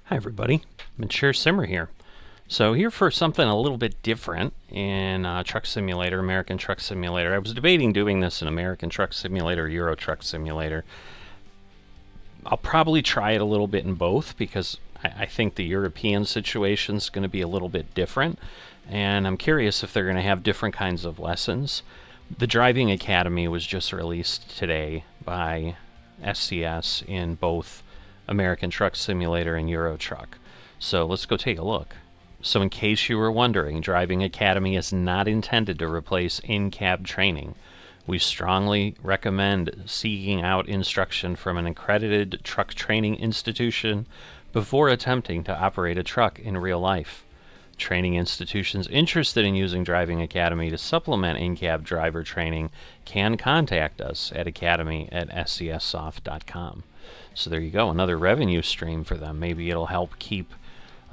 Hi everybody, Mature Simmer here. So here for something a little bit different in Truck Simulator, American Truck Simulator. I was debating doing this in American Truck Simulator, Euro Truck Simulator. I'll probably try it a little bit in both because I think the European situation is going to be a little bit different, and I'm curious if they're going to have different kinds of lessons. The Driving Academy was just released today by SCS in both American Truck Simulator and Euro Truck. So let's go take a look. So in case you were wondering, Driving Academy is not intended to replace in-cab training. We strongly recommend seeking out instruction from an accredited truck training institution before attempting to operate a truck in real life. Training institutions interested in using Driving Academy to supplement in-cab driver training can contact us at academy@scssoft.com. So there you go, another revenue stream for them. Maybe it'll help keep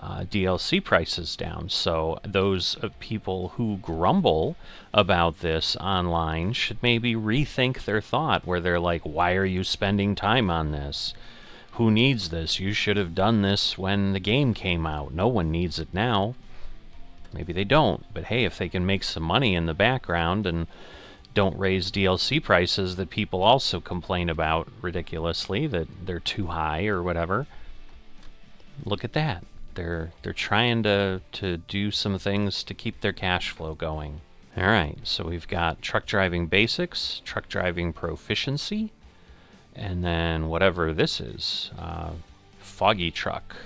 DLC prices down. So those people who grumble about this online should maybe rethink their thought, where they're like, why are you spending time on this? Who needs this? You should have done this when the game came out. No one needs it now. Maybe they don't, but hey, if they can make some money in the background and don't raise DLC prices that people also complain about ridiculously, that they're too high or whatever, look at that. They're trying to do some things to keep their cash flow going. Alright, so we've got Truck Driving Basics, Truck Driving Proficiency, and then whatever this is, Foggy Truck.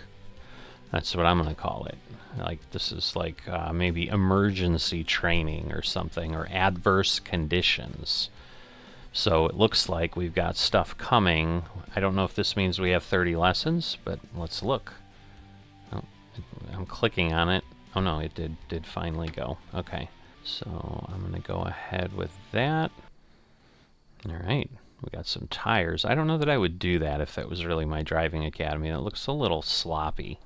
That's what I'm going to call it. Like, this is like maybe emergency training or something, or adverse conditions. So it looks like we've got stuff coming. I don't know if this means we have 30 lessons, but let's look. Oh, I'm clicking on it. Oh no, it did finally go. Okay, so I'm going to go ahead with that. Alright, we got some tires. I don't know that I would do that if that was really my Driving Academy. It looks a little sloppy.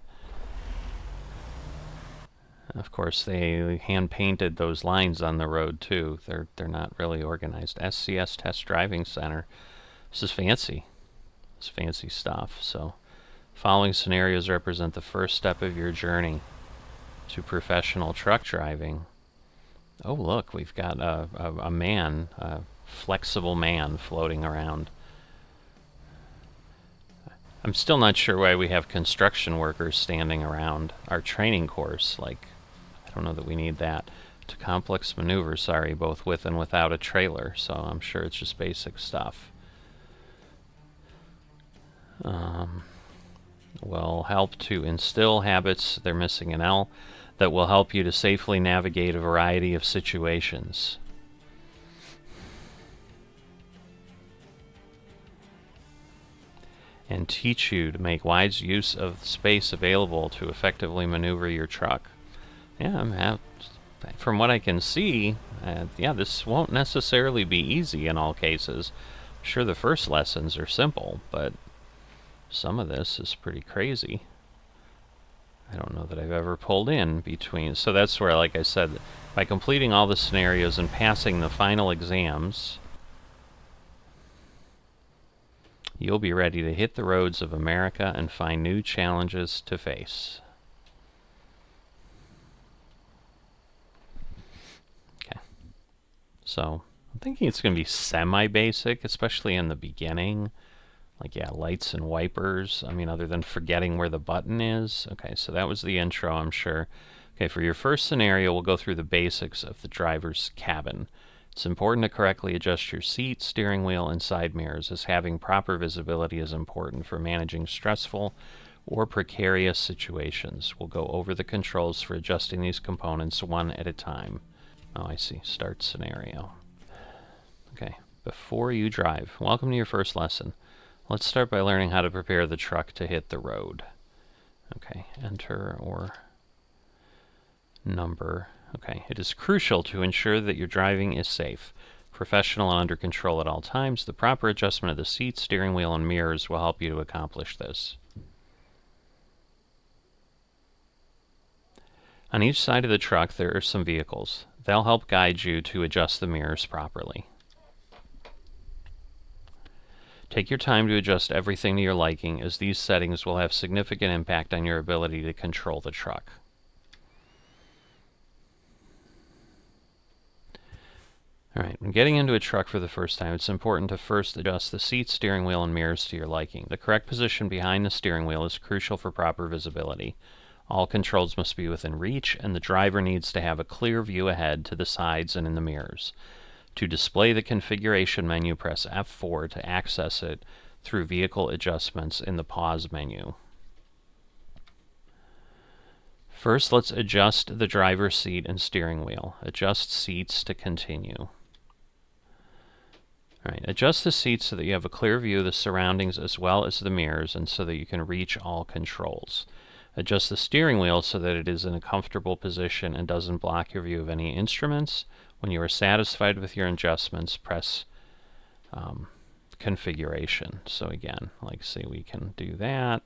Of course, they hand-painted those lines on the road, too. They're not really organized. SCS Test Driving Center. This is fancy. It's fancy stuff. So, following scenarios represent the first step of your journey to professional truck driving. Oh, look, we've got a man, a flexible man floating around. I'm still not sure why we have construction workers standing around our training course. Like, I don't know that we need that. To complex maneuvers, sorry, both with and without a trailer, so I'm sure it's just basic stuff. Will help to instill habits, they're missing an L, that will help you to safely navigate a variety of situations. And teach you to make wise use of space available to effectively maneuver your truck. Yeah, from what I can see, yeah, this won't necessarily be easy in all cases. I'm sure the first lessons are simple, but some of this is pretty crazy. I don't know that I've ever pulled in between. So that's where, like I said, by completing all the scenarios and passing the final exams, you'll be ready to hit the roads of America and find new challenges to face. Okay. So, I'm thinking it's going to be semi-basic, especially in the beginning. Like, yeah, lights and wipers. I mean, other than forgetting where the button is. Okay, so that was the intro, I'm sure. Okay, for your first scenario, we'll go through the basics of the driver's cabin. It's important to correctly adjust your seat, steering wheel, and side mirrors, as having proper visibility is important for managing stressful or precarious situations. We'll go over the controls for adjusting these components one at a time. Oh, I see. Start scenario. Okay, before you drive, welcome to your first lesson. Let's start by learning how to prepare the truck to hit the road. Okay, enter or number. Okay, it is crucial to ensure that your driving is safe, professional, and under control at all times. The proper adjustment of the seat, steering wheel, and mirrors will help you to accomplish this. On each side of the truck, there are some vehicles. They'll help guide you to adjust the mirrors properly. Take your time to adjust everything to your liking, as these settings will have significant impact on your ability to control the truck. Alright, when getting into a truck for the first time, it's important to first adjust the seat, steering wheel, and mirrors to your liking. The correct position behind the steering wheel is crucial for proper visibility. All controls must be within reach, and the driver needs to have a clear view ahead, to the sides, and in the mirrors. To display the configuration menu, press F4 to access it through vehicle adjustments in the pause menu. First, let's adjust the driver's seat and steering wheel. Adjust seats to continue. Alright, adjust the seats so that you have a clear view of the surroundings as well as the mirrors, and so that you can reach all controls. Adjust the steering wheel so that it is in a comfortable position and doesn't block your view of any instruments. When you are satisfied with your adjustments, press configuration. So again, like say we can do that,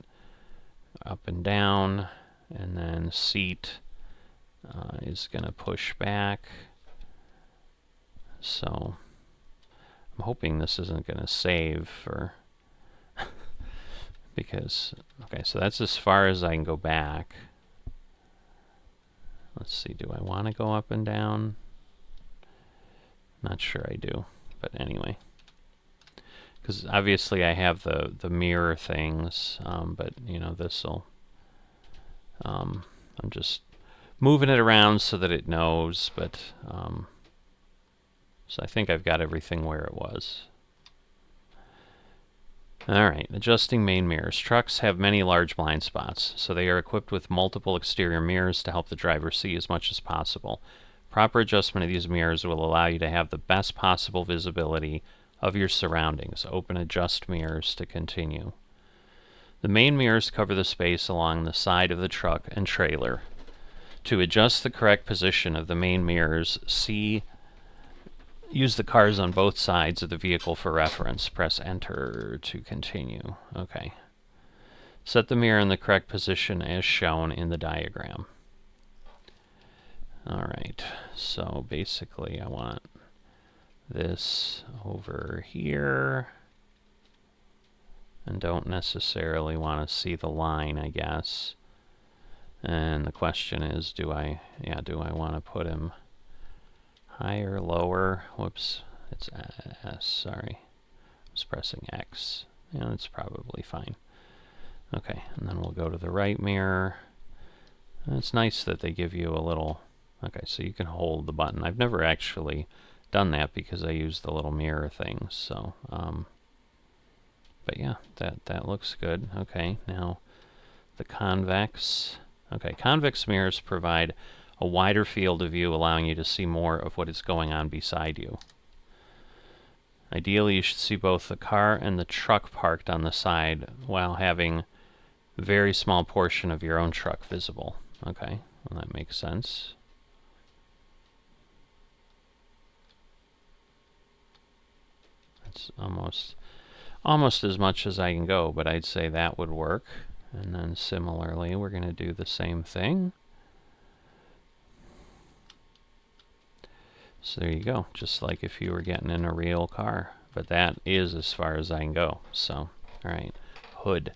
up and down, and then seat is going to push back. So I'm hoping this isn't going to save for because, okay, so that's as far as I can go back. Let's see, do I want to go up and down? Not sure I do, but anyway. Because obviously I have the mirror things, but you know, this'll, I'm just moving it around so that it knows, but, so I think I've got everything where it was. Alright, adjusting main mirrors. Trucks have many large blind spots, so they are equipped with multiple exterior mirrors to help the driver see as much as possible. Proper adjustment of these mirrors will allow you to have the best possible visibility of your surroundings. Open Adjust Mirrors to continue. The main mirrors cover the space along the side of the truck and trailer. To adjust the correct position of the main mirrors, use the cars on both sides of the vehicle for reference. Press Enter to continue. Okay. Set the mirror in the correct position as shown in the diagram. Alright, so basically I want this over here, and don't necessarily want to see the line, I guess. And the question is, do I want to put him higher, lower? Whoops, it's S, sorry. I was pressing X. Yeah, it's probably fine. Okay, and then we'll go to the right mirror. And it's nice that they give you a little, okay, so you can hold the button. I've never actually done that because I use the little mirror things, so, but yeah, that looks good. Okay, now the convex. Okay, convex mirrors provide a wider field of view, allowing you to see more of what is going on beside you. Ideally, you should see both the car and the truck parked on the side while having a very small portion of your own truck visible. Okay, well, that makes sense. That's almost as much as I can go, but I'd say that would work. And then similarly, we're going to do the same thing. So there you go, just like if you were getting in a real car. But that is as far as I can go. So, alright, hood.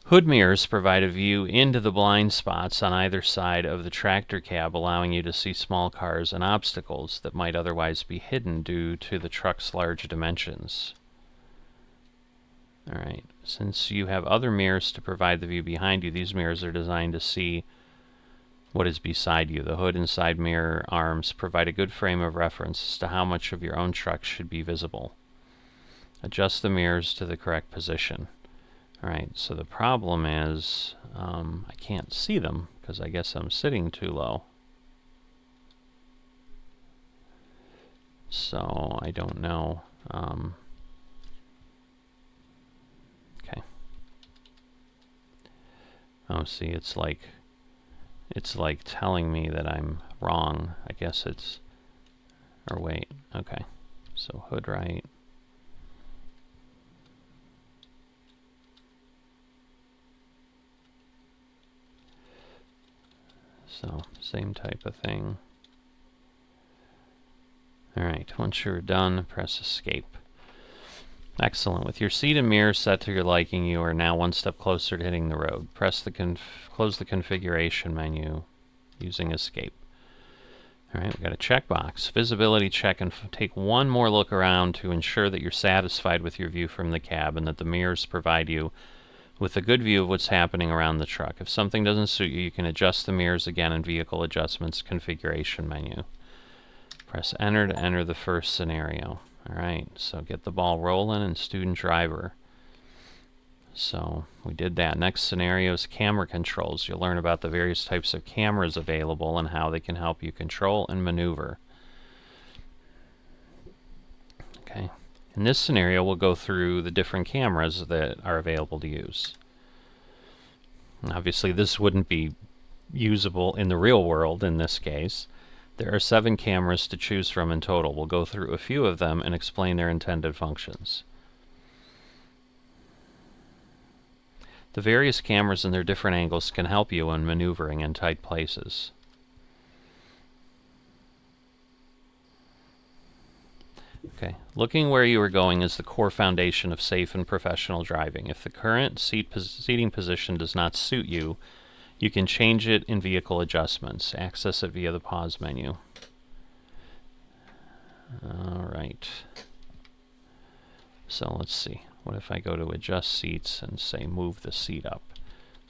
Hood mirrors provide a view into the blind spots on either side of the tractor cab, allowing you to see small cars and obstacles that might otherwise be hidden due to the truck's large dimensions. Alright, since you have other mirrors to provide the view behind you, these mirrors are designed to see what is beside you. The hood and side mirror arms provide a good frame of reference as to how much of your own truck should be visible. Adjust the mirrors to the correct position. Alright, so the problem is I can't see them because I guess I'm sitting too low. So I don't know. Okay. Oh, see, it's like telling me that I'm wrong. I guess it's, or wait, okay. So hood right. So same type of thing. Alright, once you're done, press escape. Excellent. With your seat and mirror set to your liking, you are now one step closer to hitting the road. Press the close the configuration menu using escape. All right, we got a checkbox. Visibility check and take one more look around to ensure that you're satisfied with your view from the cab and that the mirrors provide you with a good view of what's happening around the truck. If something doesn't suit you, you can adjust the mirrors again in Vehicle Adjustments configuration menu. Press enter to enter the first scenario. All right, so get the ball rolling in student driver. So we did that. Next scenario is camera controls. You'll learn about the various types of cameras available and how they can help you control and maneuver. Okay. In this scenario, we'll go through the different cameras that are available to use. Obviously, this wouldn't be usable in the real world in this case. There are 7 cameras to choose from in total. We'll go through a few of them and explain their intended functions. The various cameras and their different angles can help you when maneuvering in tight places. Okay, looking where you are going is the core foundation of safe and professional driving. If the current seating position does not suit you, you can change it in Vehicle Adjustments. Access it via the pause menu. Alright. So let's see. What if I go to adjust seats and say move the seat up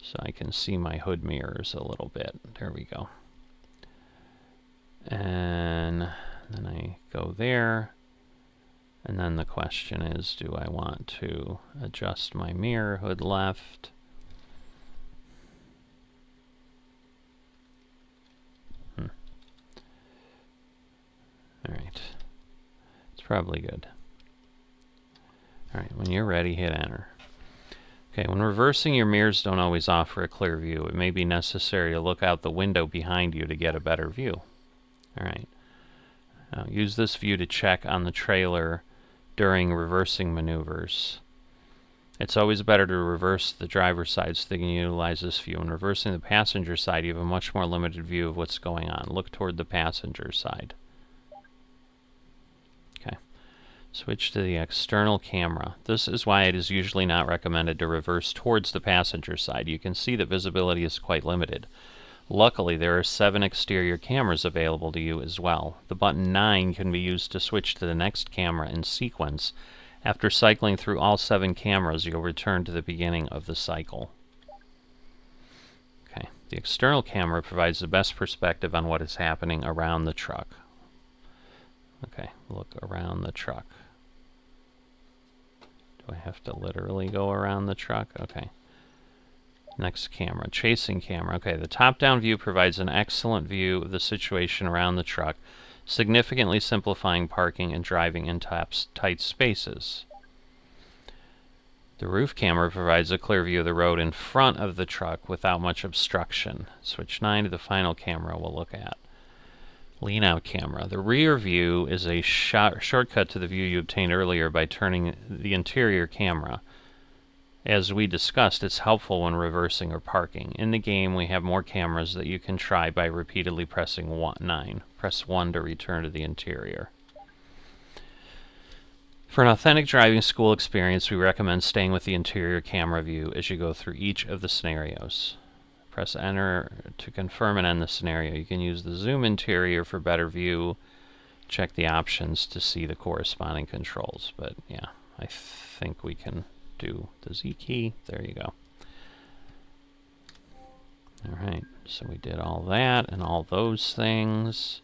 so I can see my hood mirrors a little bit. There we go. And then I go there. And then the question is, do I want to adjust my mirror hood left? Alright. It's probably good. Alright, when you're ready, hit enter. Okay, when reversing, your mirrors don't always offer a clear view. It may be necessary to look out the window behind you to get a better view. Alright. Now, use this view to check on the trailer during reversing maneuvers. It's always better to reverse the driver's side so they can utilize this view. When reversing the passenger side, you have a much more limited view of what's going on. Look toward the passenger side. Okay. Switch to the external camera. This is why it is usually not recommended to reverse towards the passenger side. You can see that visibility is quite limited. Luckily, there are 7 exterior cameras available to you as well. The button 9 can be used to switch to the next camera in sequence. After cycling through all 7 cameras, you'll return to the beginning of the cycle. Okay, the external camera provides the best perspective on what is happening around the truck. Okay, look around the truck. Do I have to literally go around the truck? Okay. Next camera, chasing camera. Okay, the top-down view provides an excellent view of the situation around the truck, significantly simplifying parking and driving in tight spaces. The roof camera provides a clear view of the road in front of the truck without much obstruction. Switch 9 to the final camera we'll look at. Lean out camera. The rear view is a shortcut to the view you obtained earlier by turning the interior camera. As we discussed, it's helpful when reversing or parking. In the game, we have more cameras that you can try by repeatedly pressing 9. Press 1 to return to the interior. For an authentic driving school experience, we recommend staying with the interior camera view as you go through each of the scenarios. Press enter to confirm and end the scenario. You can use the zoom interior for better view. Check the options to see the corresponding controls. But yeah, I think we can do the Z key. There you go. Alright, so we did all that and all those things.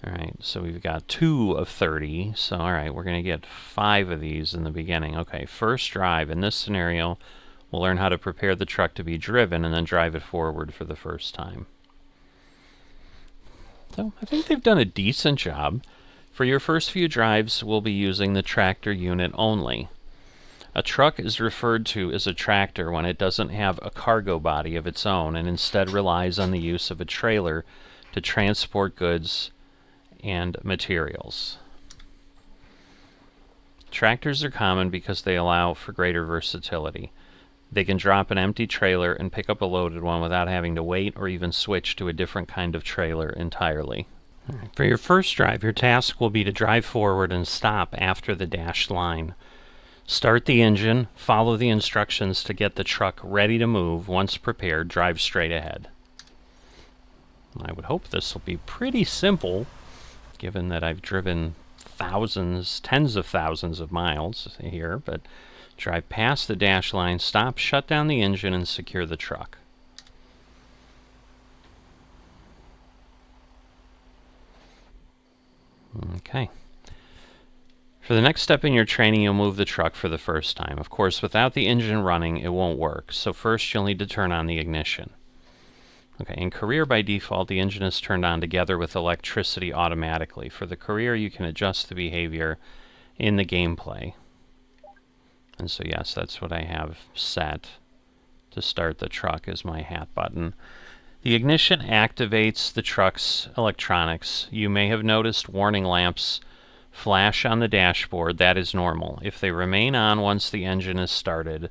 Alright, so we've got 2 of 30. So alright, we're going to get 5 of these in the beginning. Okay, first drive. In this scenario, we'll learn how to prepare the truck to be driven and then drive it forward for the first time. So I think they've done a decent job. For your first few drives, we'll be using the tractor unit only. A truck is referred to as a tractor when it doesn't have a cargo body of its own and instead relies on the use of a trailer to transport goods and materials. Tractors are common because they allow for greater versatility. They can drop an empty trailer and pick up a loaded one without having to wait or even switch to a different kind of trailer entirely. Alright, for your first drive, your task will be to drive forward and stop after the dashed line. Start the engine, follow the instructions to get the truck ready to move. Once prepared, drive straight ahead. I would hope this will be pretty simple, given that I've driven thousands, tens of thousands of miles here, but drive past the dash line, stop, shut down the engine, and secure the truck. Okay. For the next step in your training, you'll move the truck for the first time. Of course, without the engine running, it won't work. So first, you'll need to turn on the ignition. Okay, in career, by default, the engine is turned on together with electricity automatically. For the career, you can adjust the behavior in the gameplay. And so yes, that's what I have set to start the truck is my hat button. The ignition activates the truck's electronics. You may have noticed warning lamps flash on the dashboard. That is normal. If they remain on once the engine is started,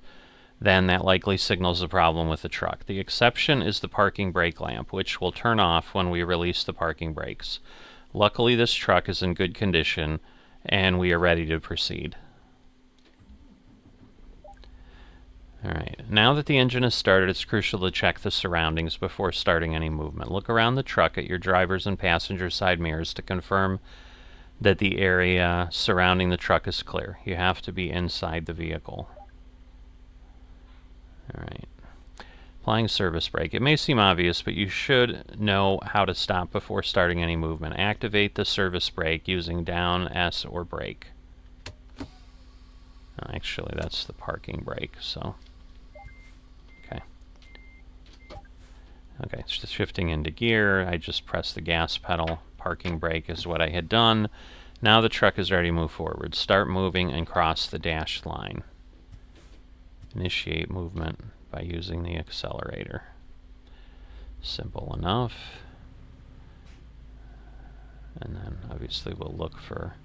then that likely signals a problem with the truck. The exception is the parking brake lamp, which will turn off when we release the parking brakes. Luckily, this truck is in good condition, and we are ready to proceed. Alright, now that the engine is started, it's crucial to check the surroundings before starting any movement. Look around the truck at your driver's and passenger side mirrors to confirm that the area surrounding the truck is clear. You have to be inside the vehicle. Alright. Applying service brake. It may seem obvious, but you should know how to stop before starting any movement. Activate the service brake using down, S, or brake. Actually, that's the parking brake, so... Okay, it's just shifting into gear. I just pressed the gas pedal. Parking brake is what I had done. Now the truck is ready to move forward. Start moving and cross the dashed line. Initiate movement by using the accelerator. Simple enough. And then obviously we'll look for,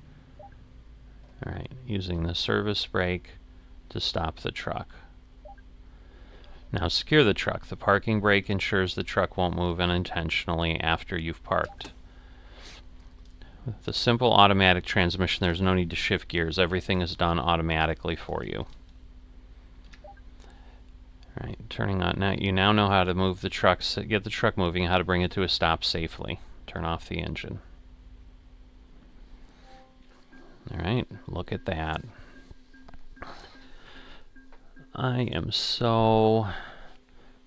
alright, using the service brake to stop the truck. Now secure the truck. The parking brake ensures the truck won't move unintentionally after you've parked. With the simple automatic transmission, there's no need to shift gears. Everything is done automatically for you. Alright, turning on. Now you now know how to move the truck, get the truck moving, how to bring it to a stop safely. Turn off the engine. Alright, look at that. I am so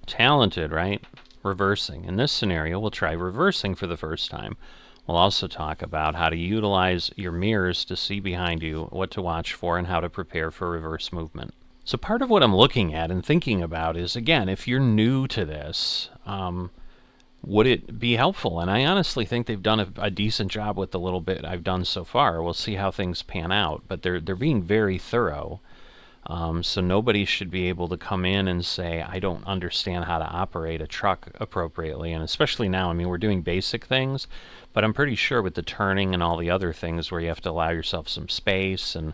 talented, right? Reversing. In this scenario, we'll try reversing for the first time. We'll also talk about how to utilize your mirrors to see behind you, what to watch for, and how to prepare for reverse movement. So part of what I'm looking at and thinking about is, again, if you're new to this, would it be helpful? And I honestly think they've done a decent job with the little bit I've done so far. We'll see how things pan out, but they're being very thorough. So nobody should be able to come in and say, I don't understand how to operate a truck appropriately. And especially now, I mean, we're doing basic things, but I'm pretty sure with the turning and all the other things where you have to allow yourself some space and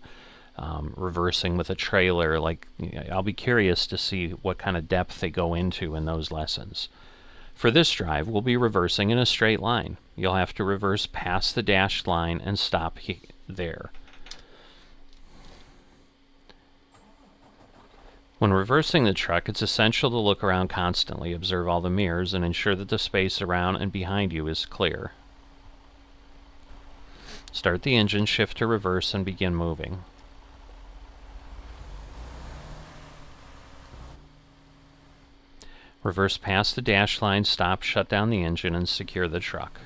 reversing with a trailer, like, I'll be curious to see what kind of depth they go into in those lessons. For this drive, we'll be reversing in a straight line. You'll have to reverse past the dashed line and stop there. When reversing the truck, it's essential to look around constantly, observe all the mirrors, and ensure that the space around and behind you is clear. Start the engine, shift to reverse, and begin moving. Reverse past the dash line, stop, shut down the engine, and secure the truck.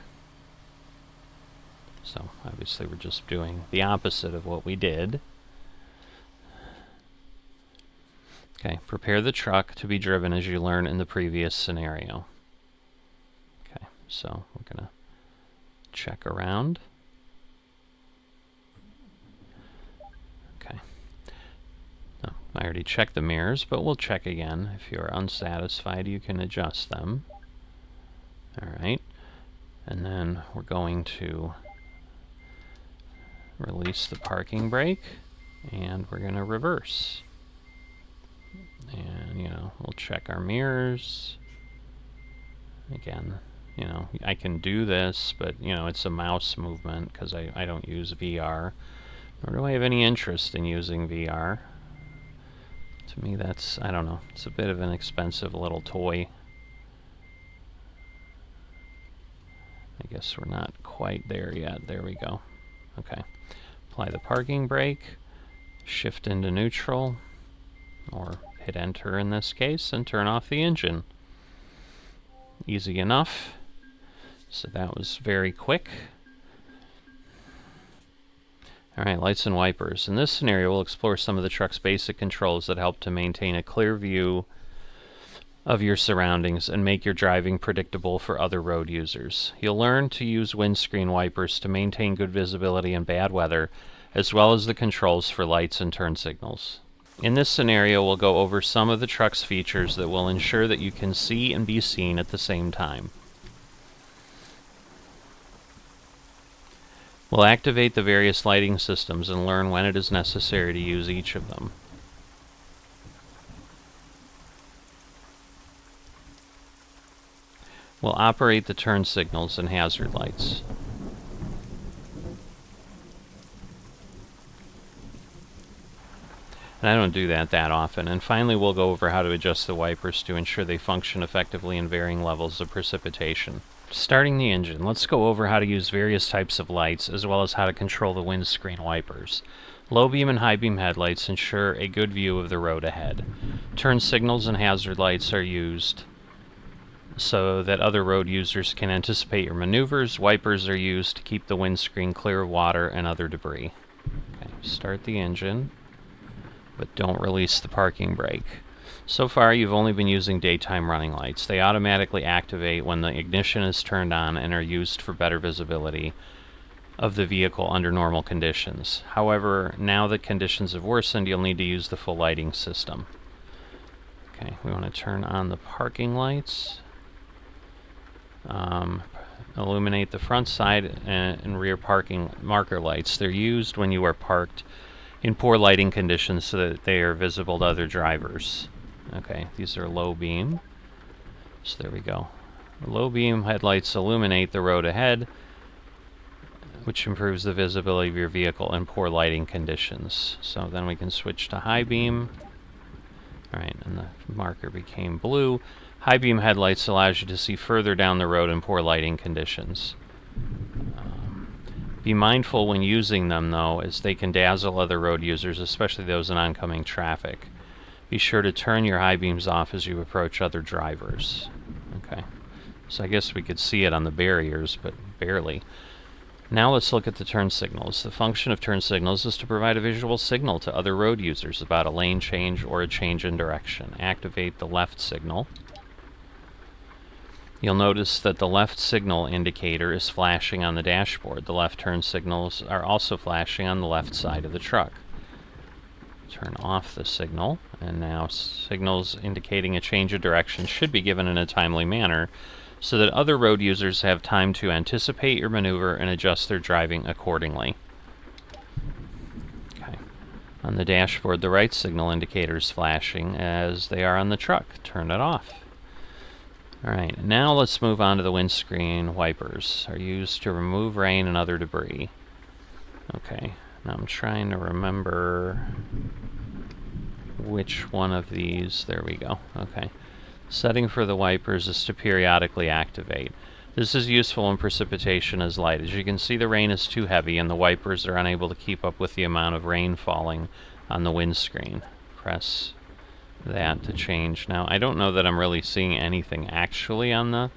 So, obviously we're just doing the opposite of what we did. Okay, prepare the truck to be driven as you learned in the previous scenario. Okay, so we're going to check around. Okay. No, I already checked the mirrors, but we'll check again. If you're unsatisfied, you can adjust them. Alright, and then we're going to release the parking brake, and we're going to reverse. And, you know, we'll check our mirrors. Again, You know, I can do this, but, you know, it's a mouse movement because I don't use VR. Nor do I have any interest in using VR. To me, that's, I don't know, it's a bit of an expensive little toy. I guess we're not quite there yet. There we go. Okay. Apply the parking brake, shift into neutral, or hit enter in this case, and turn off the engine. Easy enough. So that was very quick. Alright, lights and wipers. In this scenario, we'll explore some of the truck's basic controls that help to maintain a clear view of your surroundings and make your driving predictable for other road users. You'll learn to use windscreen wipers to maintain good visibility in bad weather, as well as the controls for lights and turn signals. In this scenario, we'll go over some of the truck's features that will ensure that you can see and be seen at the same time. We'll activate the various lighting systems and learn when it is necessary to use each of them. We'll operate the turn signals and hazard lights. And I don't do that often. And finally, we'll go over how to adjust the wipers to ensure they function effectively in varying levels of precipitation. Starting the engine, let's go over how to use various types of lights, as well as how to control the windscreen wipers. Low beam and high beam headlights ensure a good view of the road ahead. Turn signals and hazard lights are used so that other road users can anticipate your maneuvers. Wipers are used to keep the windscreen clear of water and other debris. Okay, start the engine, but don't release the parking brake. So far, you've only been using daytime running lights. They automatically activate when the ignition is turned on and are used for better visibility of the vehicle under normal conditions. However, now that conditions have worsened, you'll need to use the full lighting system. Okay, we want to turn on the parking lights. Illuminate the front side and rear parking marker lights. They're used when you are parked in poor lighting conditions so that they are visible to other drivers. Okay, these are low beam. So there we go. Low beam headlights illuminate the road ahead, which improves the visibility of your vehicle in poor lighting conditions. So then we can switch to high beam. Alright, and the marker became blue. High beam headlights allows you to see further down the road in poor lighting conditions. Be mindful when using them, though, as they can dazzle other road users, especially those in oncoming traffic. Be sure to turn your high beams off as you approach other drivers. Okay, so I guess we could see it on the barriers, but barely. Now let's look at the turn signals. The function of turn signals is to provide a visual signal to other road users about a lane change or a change in direction. Activate the left signal. You'll notice that the left signal indicator is flashing on the dashboard. The left turn signals are also flashing on the left side of the truck. Turn off the signal, and now signals indicating a change of direction should be given in a timely manner so that other road users have time to anticipate your maneuver and adjust their driving accordingly. Okay. On the dashboard, the right signal indicator is flashing as they are on the truck. Turn it off. Alright, now let's move on to the windscreen wipers. Are used to remove rain and other debris. Okay, now I'm trying to remember which one of these. There we go. Okay. Setting for the wipers is to periodically activate. This is useful when precipitation is light. As you can see, the rain is too heavy and the wipers are unable to keep up with the amount of rain falling on the windscreen. Press that to change. Now, I don't know that I'm really seeing anything actually on the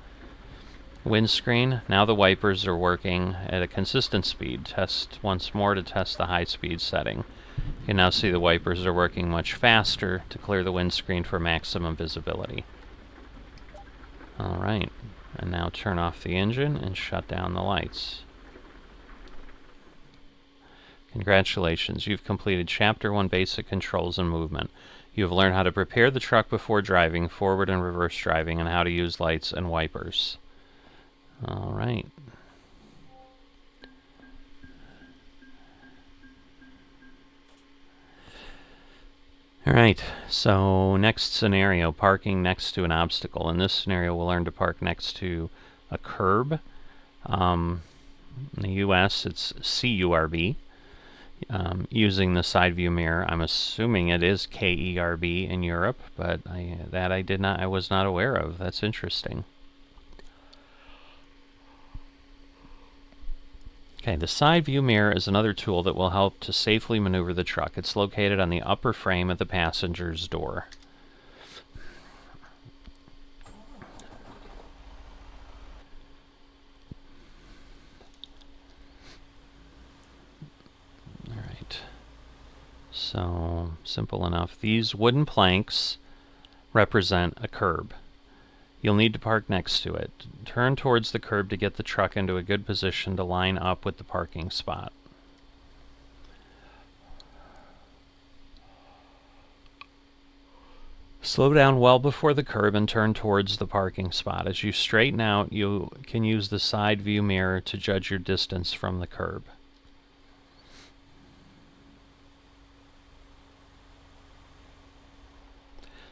windscreen. Now the wipers are working at a consistent speed. Test once more to test the high speed setting. You can now see the wipers are working much faster to clear the windscreen for maximum visibility. Alright, and now turn off the engine and shut down the lights. Congratulations, you've completed Chapter 1 Basic Controls and Movement. You have learned how to prepare the truck before driving, forward and reverse driving, and how to use lights and wipers. Alright. Alright, so next scenario, parking next to an obstacle. In this scenario, we'll learn to park next to a curb. In the US, it's CURB. Using the side view mirror, I'm assuming it is KERB in Europe, but I was not aware of. That's interesting. Okay, the side view mirror is another tool that will help to safely maneuver the truck. It's located on the upper frame of the passenger's door. Alright, so simple enough. These wooden planks represent a curb. You'll need to park next to it. Turn towards the curb to get the truck into a good position to line up with the parking spot. Slow down well before the curb and turn towards the parking spot. As you straighten out, you can use the side view mirror to judge your distance from the curb.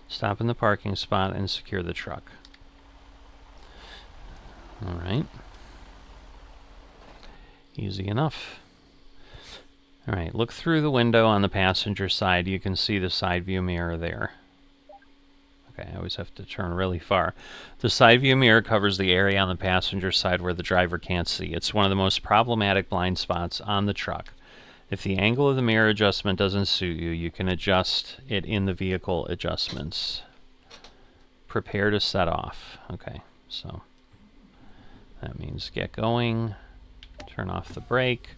Stop in the parking spot and secure the truck. Alright. Easy enough. Alright, look through the window on the passenger side. You can see the side view mirror there. Okay, I always have to turn really far. The side view mirror covers the area on the passenger side where the driver can't see. It's one of the most problematic blind spots on the truck. If the angle of the mirror adjustment doesn't suit you, you can adjust it in the vehicle adjustments. Prepare to set off. Okay, so that means get going, turn off the brake.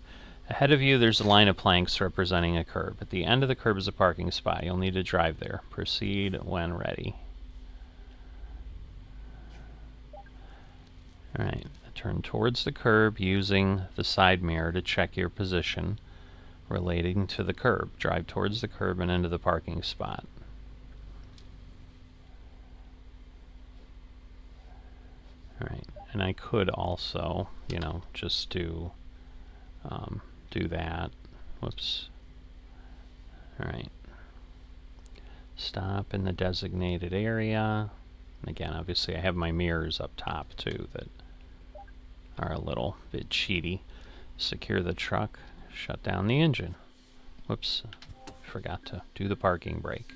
Ahead of you, there's a line of planks representing a curb. At the end of the curb is a parking spot. You'll need to drive there. Proceed when ready. Alright, turn towards the curb using the side mirror to check your position relating to the curb. Drive towards the curb and into the parking spot. Alright, and I could also, you know, just do that. Whoops. Alright. Stop in the designated area. And again, obviously I have my mirrors up top too that are a little bit cheaty. Secure the truck. Shut down the engine. Whoops. Forgot to do the parking brake.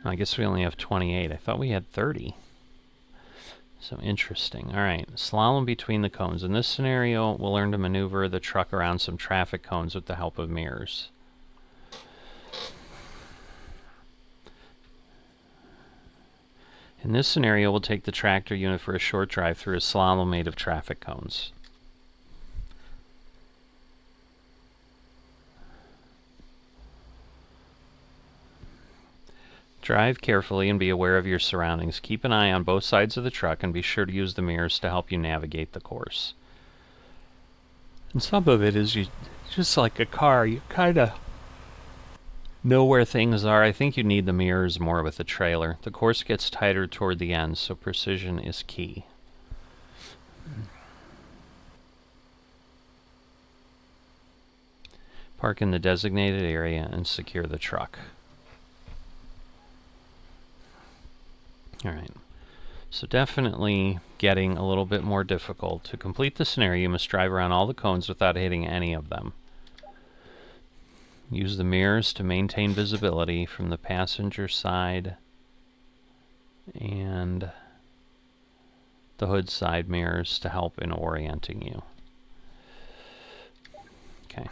I guess we only have 28. I thought we had 30. So interesting. Alright, slalom between the cones. In this scenario, we'll learn to maneuver the truck around some traffic cones with the help of mirrors. In this scenario, we'll take the tractor unit for a short drive through a slalom made of traffic cones. Drive carefully and be aware of your surroundings. Keep an eye on both sides of the truck and be sure to use the mirrors to help you navigate the course. And some of it is just like a car, you kind of know where things are. I think you need the mirrors more with the trailer. The course gets tighter toward the end, so precision is key. Park in the designated area and secure the truck. Alright, so definitely getting a little bit more difficult. To complete the scenario, you must drive around all the cones without hitting any of them. Use the mirrors to maintain visibility from the passenger side and the hood side mirrors to help in orienting you. Okay,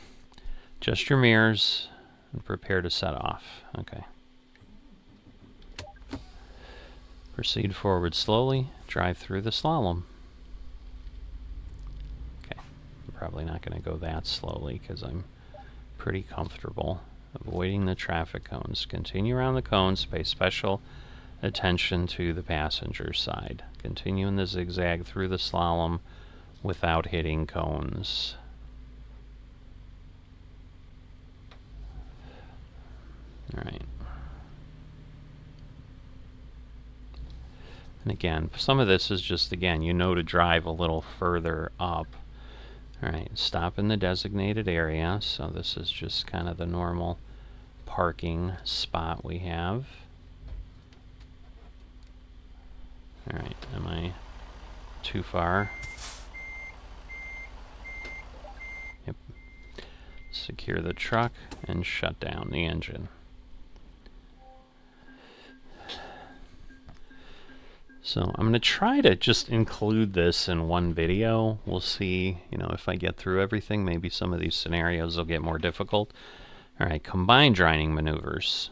adjust your mirrors and prepare to set off. Okay. Proceed forward slowly, drive through the slalom. Okay, I'm probably not going to go that slowly because I'm pretty comfortable. Avoiding the traffic cones. Continue around the cones, pay special attention to the passenger side. Continue in the zigzag through the slalom without hitting cones. Alright. And again, some of this is just, again, you know to drive a little further up. Alright, stop in the designated area. So this is just kind of the normal parking spot we have. Alright, am I too far. Yep. Secure the truck and shut down the engine. So I'm going to try to just include this in one video. We'll see, you know, if I get through everything. Maybe some of these scenarios will get more difficult. All right, combine driving maneuvers.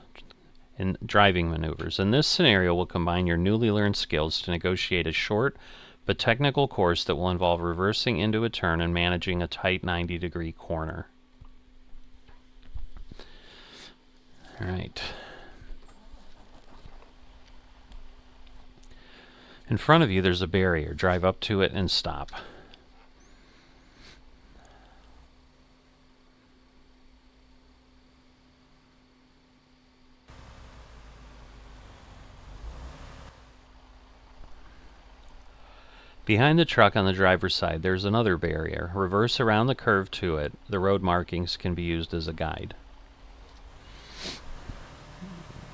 In this scenario, we'll combine your newly learned skills to negotiate a short but technical course that will involve reversing into a turn and managing a tight 90-degree corner. All right. In front of you, there's a barrier. Drive up to it and stop. Behind the truck on the driver's side, there's another barrier. Reverse around the curve to it. The road markings can be used as a guide.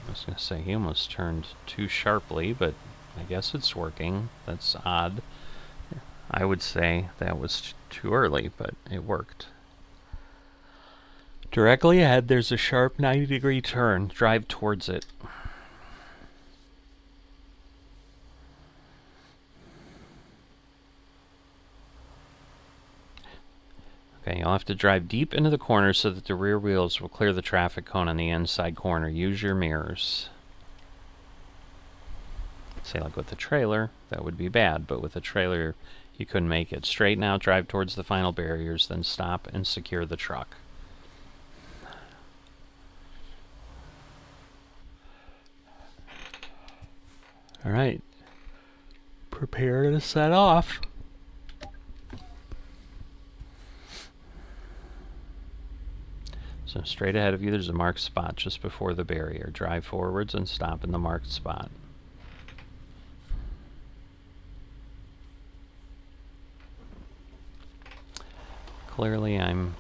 I was going to say, he almost turned too sharply, but I guess it's working. That's odd. I would say that was too early, but it worked. Directly ahead, there's a sharp 90-degree turn. Drive towards it. Okay, you'll have to drive deep into the corner so that the rear wheels will clear the traffic cone on the inside corner. Use your mirrors. Say, like with the trailer, that would be bad, but with the trailer, you couldn't make it. Straighten out, drive towards the final barriers, then stop and secure the truck. All right. Prepare to set off. So straight ahead of you, there's a marked spot just before the barrier. Drive forwards and stop in the marked spot. Clearly, I'm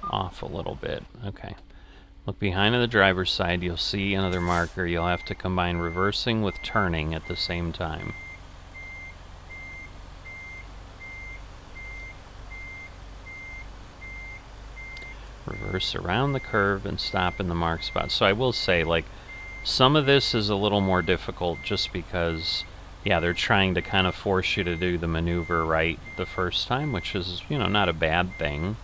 off a little bit. Okay. Look behind on the driver's side. You'll see another marker. You'll have to combine reversing with turning at the same time. Reverse around the curve and stop in the marked spot. So I will say, like, some of this is a little more difficult just because, yeah, they're trying to kind of force you to do the maneuver right the first time, which is, you know, not a bad thing.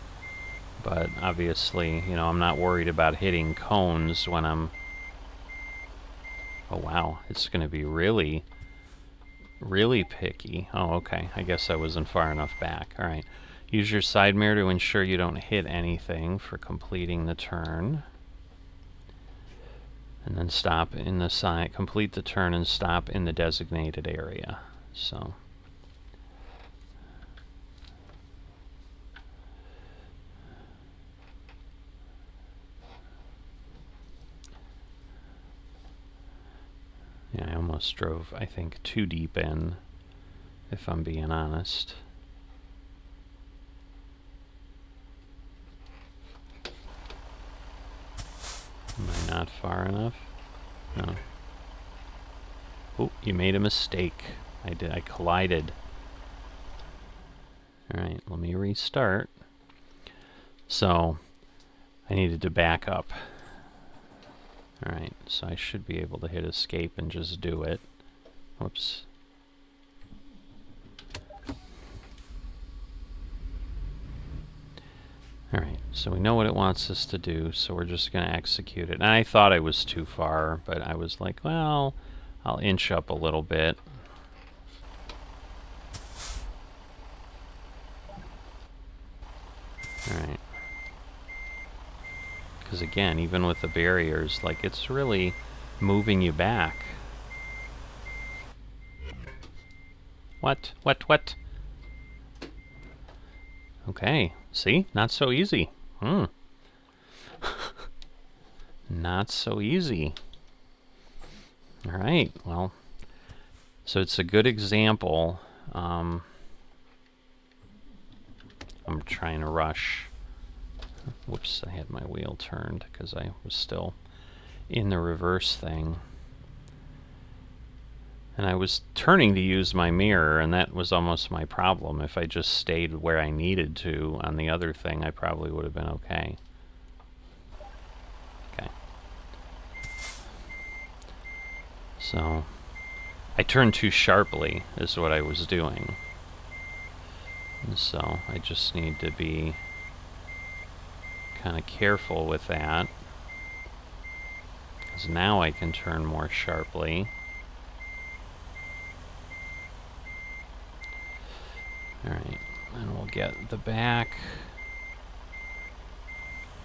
But obviously, you know, I'm not worried about hitting cones when I'm... Oh, wow. It's going to be really, really picky. Oh, okay. I guess I wasn't far enough back. All right. Use your side mirror to ensure you don't hit anything for completing the turn. And then stop in the side, complete the turn and stop in the designated area. So. Yeah, I almost drove, I think, too deep in, if I'm being honest. Am I not far enough? No. Oh, you made a mistake. I collided. Alright, let me restart. So, I needed to back up. Alright, so I should be able to hit escape and just do it. Whoops. Alright, so we know what it wants us to do, so we're just going to execute it. And I thought I was too far, but I was like, well, I'll inch up a little bit. Alright. Because again, even with the barriers, like, it's really moving you back. What? Okay, see? Not so easy. Not so easy. Alright, well, so it's a good example. I'm trying to rush. Whoops, I had my wheel turned because I was still in the reverse thing. And I was turning to use my mirror, and that was almost my problem. If I just stayed where I needed to on the other thing, I probably would have been okay. Okay. So, I turned too sharply, is what I was doing. And so, I just need to be kind of careful with that. Because now I can turn more sharply. Alright, and we'll get the back.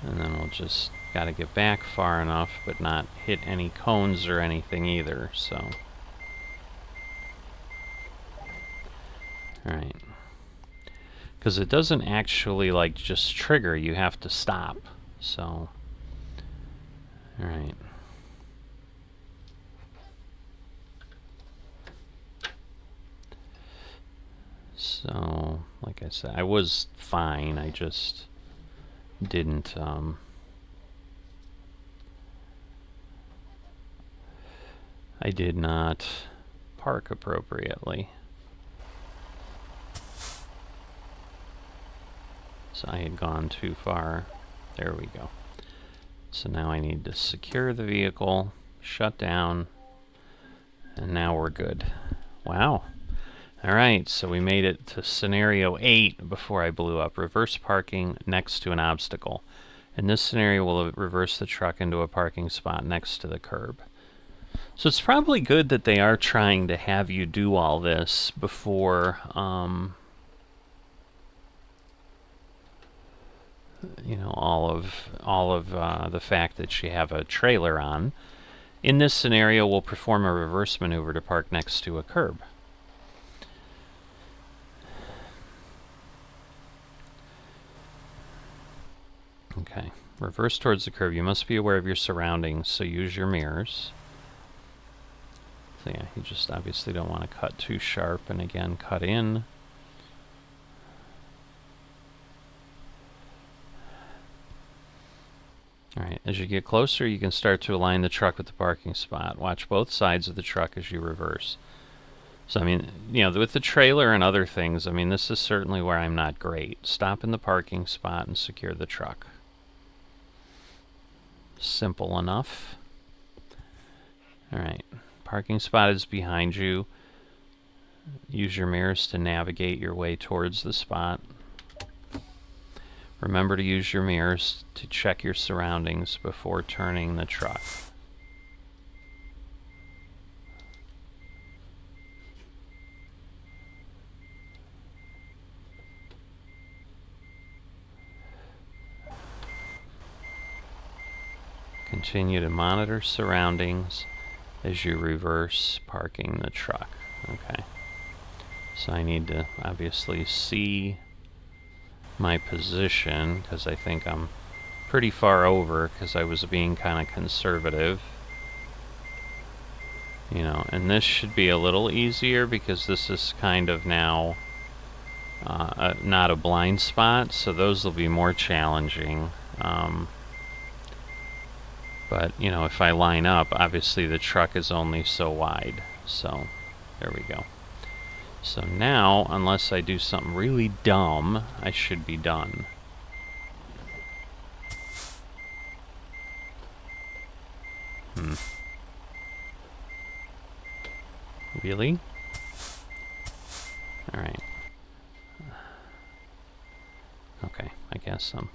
And then we'll just gotta get back far enough, but not hit any cones or anything either, so. Alright. Because it doesn't actually, like, just trigger, you have to stop, so. Alright. So, like I said, I was fine, I just didn't, I did not park appropriately. So I had gone too far. There we go. So now I need to secure the vehicle, shut down, and now we're good. Wow. Alright, so we made it to scenario 8 before I blew up. Reverse parking next to an obstacle. In this scenario, we'll reverse the truck into a parking spot next to the curb. So it's probably good that they are trying to have you do all this before, you know, all of the fact that you have a trailer on. In this scenario, we'll perform a reverse maneuver to park next to a curb. Okay, reverse towards the curb. You must be aware of your surroundings, so use your mirrors. So yeah, you just obviously don't want to cut too sharp, and again, cut in. Alright, as you get closer, you can start to align the truck with the parking spot. Watch both sides of the truck as you reverse. So, I mean, you know, with the trailer and other things, I mean, this is certainly where I'm not great. Stop in the parking spot and secure the truck. Simple enough. Alright, parking spot is behind you. Use your mirrors to navigate your way towards the spot. Remember to use your mirrors to check your surroundings before turning the truck. Continue to monitor surroundings as you reverse parking the truck. Okay. So I need to obviously see my position, because I think I'm pretty far over, because I was being kind of conservative. You know, and this should be a little easier because this is kind of now not a blind spot, so those will be more challenging. But, you know, if I line up, obviously the truck is only so wide. So, there we go. So now, unless I do something really dumb, I should be done. Really? Alright. Okay, I guess I'm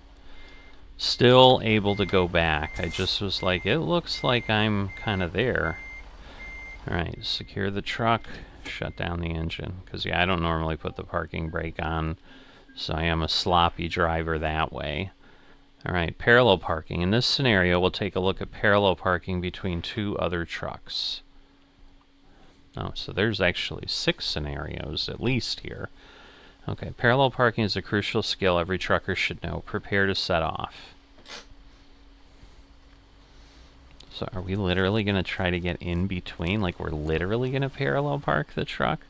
still able to go back. I just was like, it looks like I'm kind of there. Alright, secure the truck, shut down the engine. Because, yeah, I don't normally put the parking brake on, so I am a sloppy driver that way. Alright, parallel parking. In this scenario, we'll take a look at parallel parking between two other trucks. Oh, so there's actually 6 scenarios, at least, here. Okay, parallel parking is a crucial skill every trucker should know. Prepare to set off. So are we literally going to try to get in between? Like, we're literally going to parallel park the truck?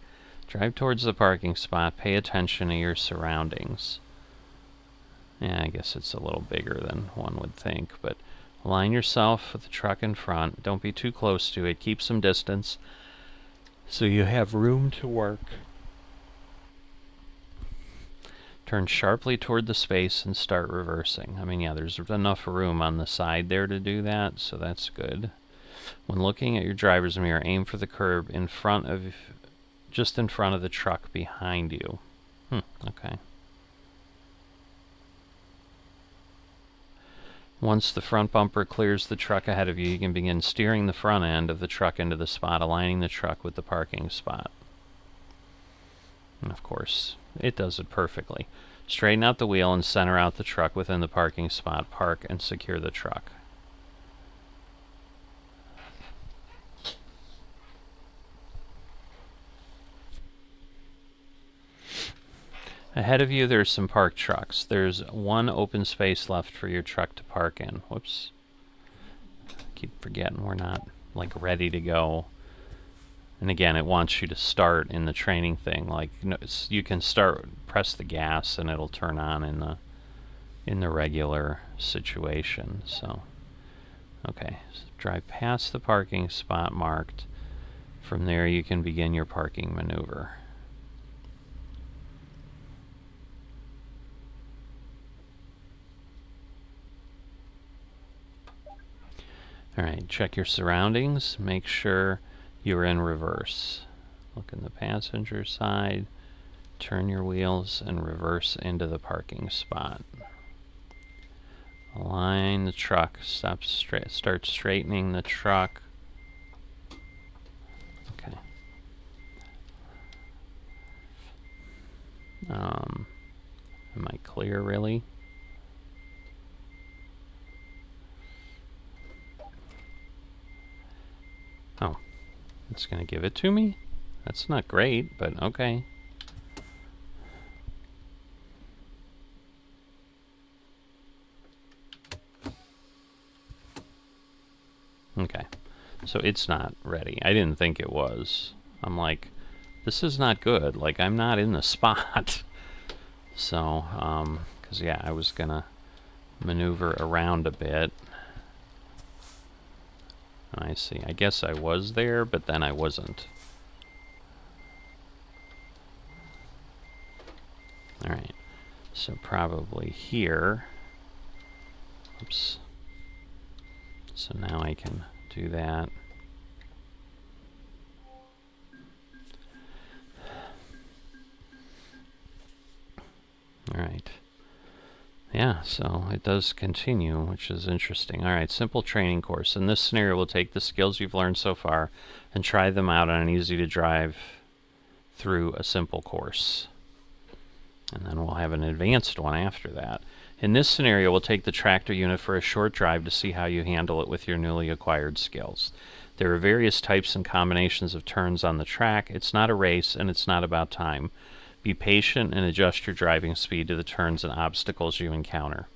Drive towards the parking spot. Pay attention to your surroundings. Yeah, I guess it's a little bigger than one would think, but align yourself with the truck in front. Don't be too close to it. Keep some distance. So you have room to work. Turn sharply toward the space and start reversing. I mean, yeah, there's enough room on the side there to do that, so that's good. When looking at your driver's mirror, aim for the curb in front of, just in front of the truck behind you. Okay. Once the front bumper clears the truck ahead of you, you can begin steering the front end of the truck into the spot, aligning the truck with the parking spot. And of course, it does it perfectly. Straighten out the wheel and center out the truck within the parking spot. Park and secure the truck. Ahead of you, there's some parked trucks. There's one open space left for your truck to park in. Whoops. Keep forgetting we're not, like, ready to go. And again, it wants you to start in the training thing. Like, no, you can start, press the gas, and it'll turn on in the regular situation. So, okay, so drive past the parking spot marked. From there, you can begin your parking maneuver. Alright, check your surroundings. Make sure you're in reverse. Look in the passenger side. Turn your wheels and reverse into the parking spot. Align the truck. Start straightening the truck. Okay. Am I clear, really? Oh, it's going to give it to me? That's not great, but okay. Okay, so it's not ready. I didn't think it was. I'm like, this is not good. Like, I'm not in the spot. So, because, yeah, I was going to maneuver around a bit. I see. I guess I was there, but then I wasn't. Alright, so probably here. Oops. So now I can do that. Alright. Yeah, so it does continue, which is interesting. Alright, simple training course. In this scenario, we'll take the skills you've learned so far and try them out on an easy-to-drive through a simple course. And then we'll have an advanced one after that. In this scenario, we'll take the tractor unit for a short drive to see how you handle it with your newly acquired skills. There are various types and combinations of turns on the track. It's not a race, and it's not about time. Be patient and adjust your driving speed to the turns and obstacles you encounter.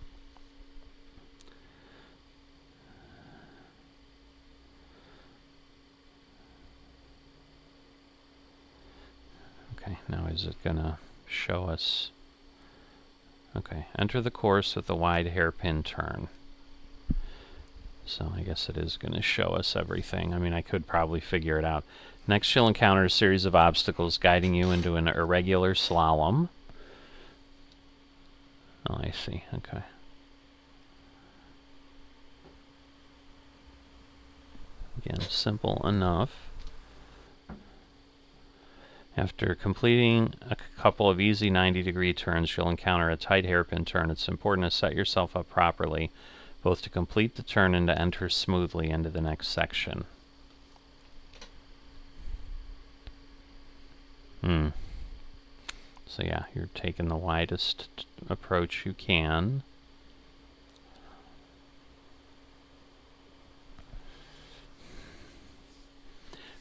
Okay, now is it gonna show us? Okay, enter the course with a wide hairpin turn. So I guess it is going to show us everything. I mean, I could probably figure it out. Next, you'll encounter a series of obstacles guiding you into an irregular slalom. Oh, I see. Okay. Again, simple enough. After completing a couple of easy 90-degree turns, you'll encounter a tight hairpin turn. It's important to set yourself up properly, both to complete the turn and to enter smoothly into the next section. So yeah, you're taking the widest approach you can.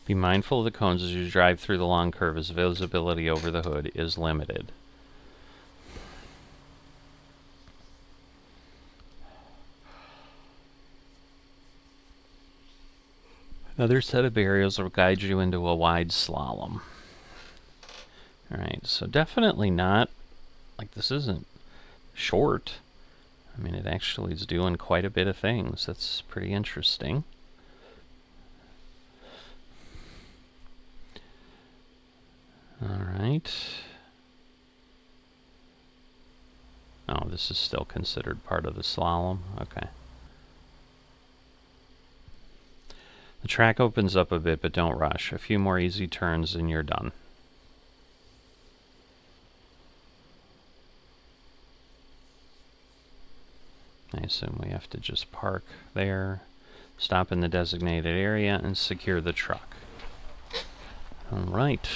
Be mindful of the cones as you drive through the long curve, as visibility over the hood is limited. Another set of barriers will guide you into a wide slalom. Alright, so definitely not, like, this isn't short. I mean, it actually is doing quite a bit of things. That's pretty interesting. All right. Oh, this is still considered part of the slalom. Okay. The track opens up a bit, but don't rush. A few more easy turns and you're done. I assume we have to just park there, stop in the designated area, and secure the truck. All right.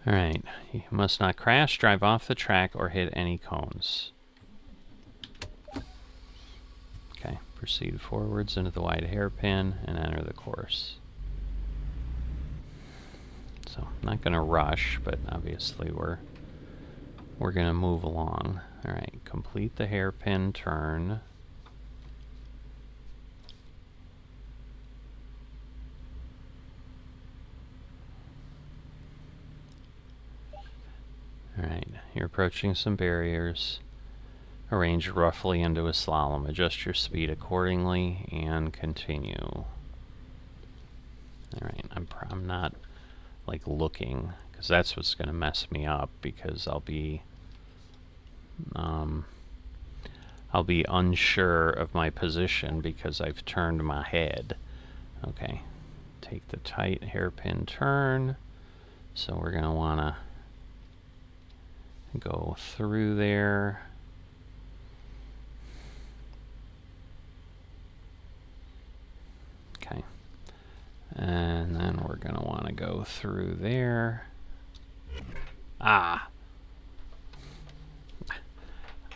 All right. You must not crash, drive off the track, or hit any cones. Okay. Proceed forwards into the wide hairpin and enter the course. So I'm not going to rush, but obviously we're going to move along. All right. Complete the hairpin turn. Alright, you're approaching some barriers. Arrange roughly into a slalom. Adjust your speed accordingly and continue. Alright, I'm not like looking, because that's what's going to mess me up, because I'll be unsure of my position because I've turned my head. Okay, take the tight hairpin turn. So we're going to want to go through there. Okay. And then we're going to want to go through there. Ah!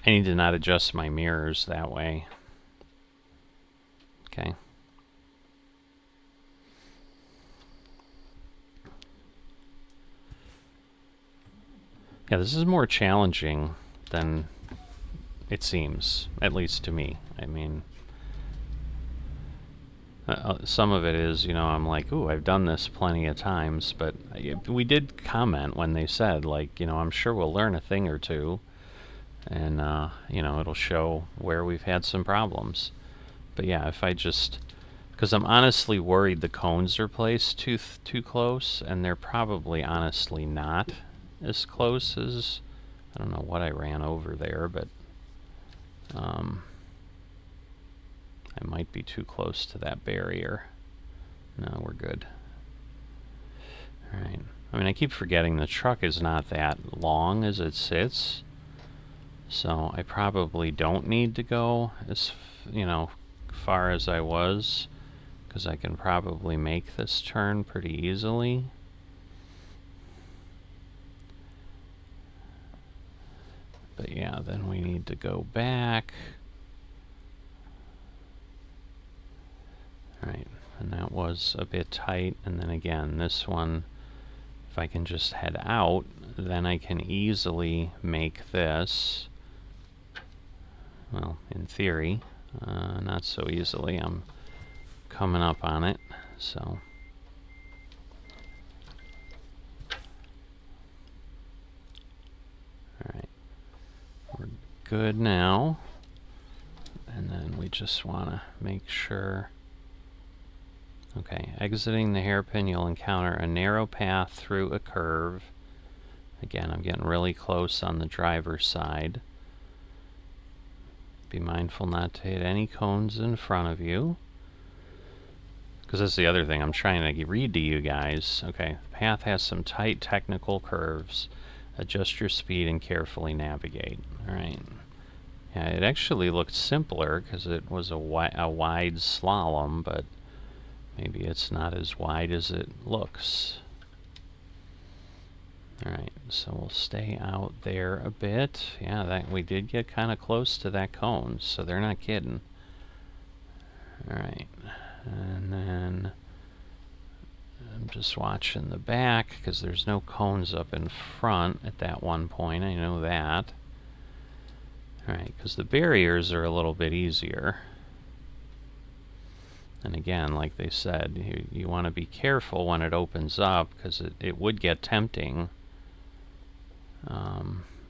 I need to not adjust my mirrors that way. Okay. Yeah, this is more challenging than it seems, at least to me. I mean, some of it is, you know, I'm like, ooh, I've done this plenty of times, but we did comment when they said, like, you know, I'm sure we'll learn a thing or two, and, you know, it'll show where we've had some problems. But yeah, if I just, because I'm honestly worried the cones are placed too close, and they're probably honestly not as close as, I don't know what I ran over there, but I might be too close to that barrier. No, we're good. Alright. I mean, I keep forgetting the truck is not that long as it sits, so I probably don't need to go as, you know, far as I was, because I can probably make this turn pretty easily. But yeah, then we need to go back. Alright, and that was a bit tight, and then again, this one, if I can just head out, then I can easily make this. Well, in theory, not so easily. I'm coming up on it, so. Alright, we're good now. And then we just want to make sure. Okay, exiting the hairpin, you'll encounter a narrow path through a curve. Again, I'm getting really close on the driver's side. Be mindful not to hit any cones in front of you, because that's the other thing I'm trying to read to you guys. Okay, the path has some tight technical curves. Adjust your speed and carefully navigate. Alright. Yeah, it actually looked simpler because it was a wide slalom, but maybe it's not as wide as it looks. Alright, so we'll stay out there a bit. Yeah, that we did get kind of close to that cone, so they're not kidding. Alright, and then I'm just watching the back because there's no cones up in front at that one point. I know that. Alright, because the barriers are a little bit easier. And again, like they said, you want to be careful when it opens up, because it would get tempting.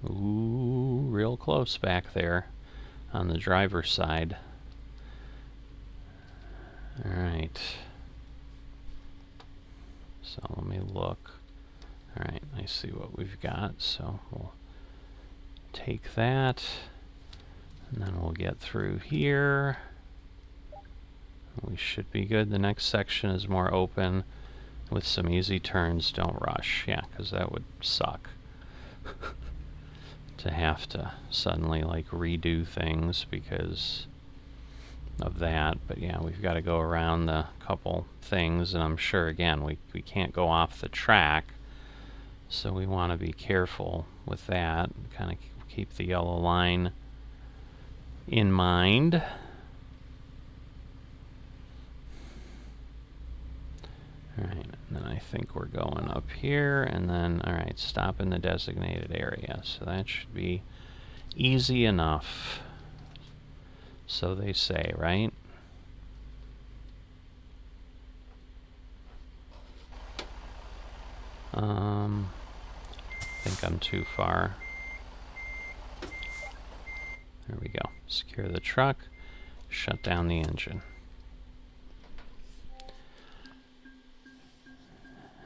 Ooh, real close back there on the driver's side. Alright. So let me look. Alright, I see what we've got. So we'll take that. And then we'll get through here. We should be good. The next section is more open with some easy turns. Don't rush. Yeah, because that would suck. To have to suddenly like redo things because of that. But yeah, we've got to go around the couple things, and I'm sure again we can't go off the track, so we want to be careful with that. Kind of keep the yellow line in mind. Alright, and then I think we're going up here, and then, alright, stop in the designated area. So that should be easy enough. So they say, right? I think I'm too far. There we go. Secure the truck, shut down the engine.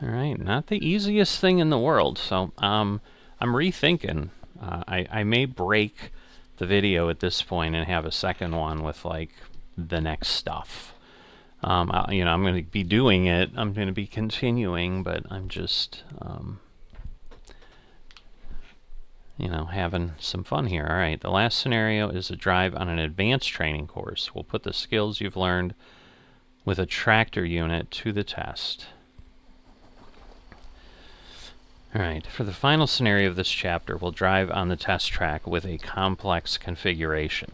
Alright, not the easiest thing in the world, so I'm rethinking. I may break the video at this point and have a second one with like the next stuff. I'm going to be doing it. I'm going to be continuing, but I'm just having some fun here. Alright, the last scenario is a drive on an advanced training course. We'll put the skills you've learned with a tractor unit to the test. Alright, for the final scenario of this chapter, we'll drive on the test track with a complex configuration.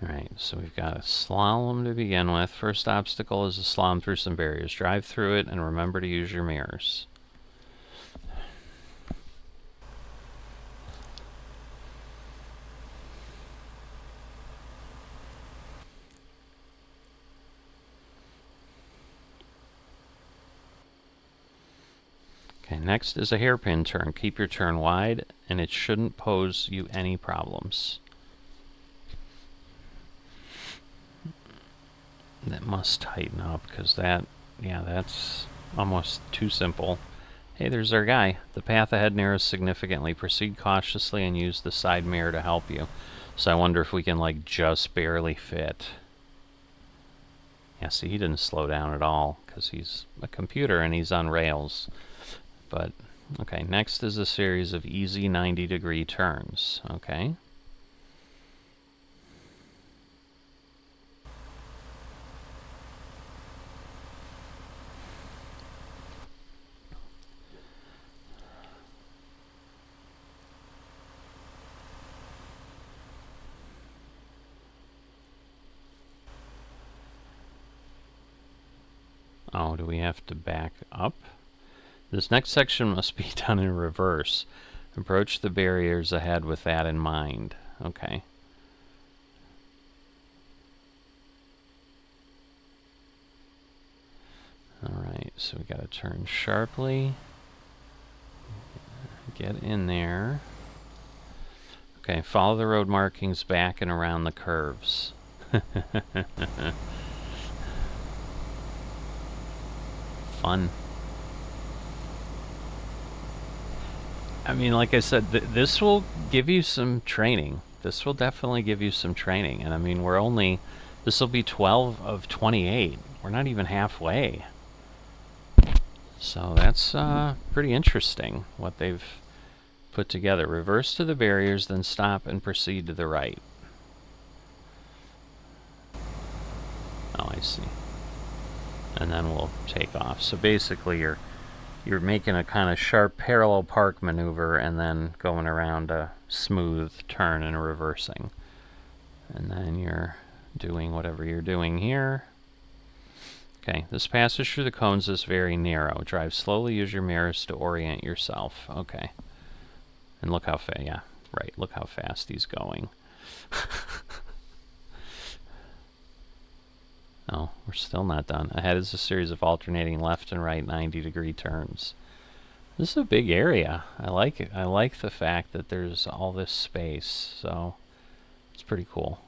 Alright, so we've got a slalom to begin with. First obstacle is a slalom through some barriers. Drive through it and remember to use your mirrors. Okay, next is a hairpin turn. Keep your turn wide, and it shouldn't pose you any problems. That must tighten up, because that's almost too simple. Hey, there's our guy. The path ahead narrows significantly. Proceed cautiously and use the side mirror to help you. So I wonder if we can, like, just barely fit. Yeah, see, he didn't slow down at all, because he's a computer and he's on rails. But, okay, next is a series of easy 90-degree turns, okay? Oh, do we have to back up? This next section must be done in reverse. Approach the barriers ahead with that in mind. Okay. Alright, so we gotta turn sharply. Get in there. Okay, follow the road markings back and around the curves. Fun. I mean, like I said, this will give you some training. This will definitely give you some training. And I mean, this will be 12 of 28. We're not even halfway. So that's pretty interesting what they've put together. Reverse to the barriers, then stop and proceed to the right. Oh, I see. And then we'll take off. So basically you're making a kind of sharp parallel park maneuver and then going around a smooth turn and reversing. And then you're doing whatever you're doing here. Okay, this passage through the cones is very narrow. Drive slowly, use your mirrors to orient yourself. Okay. And look how fast, yeah, right, look how fast he's going. No, we're still not done. Ahead is a series of alternating left and right 90-degree turns. This is a big area. I like it. I like the fact that there's all this space, so it's pretty cool.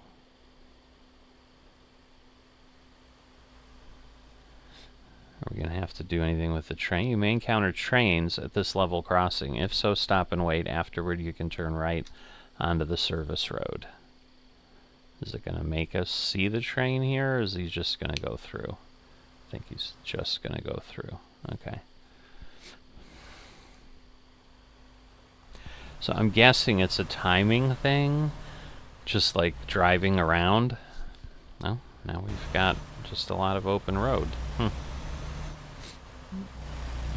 Are we going to have to do anything with the train? You may encounter trains at this level crossing. If so, stop and wait. Afterward, you can turn right onto the service road. Is it going to make us see the train here, or is he just going to go through? I think he's just going to go through. Okay. So I'm guessing it's a timing thing, just like driving around. Well, now we've got just a lot of open road.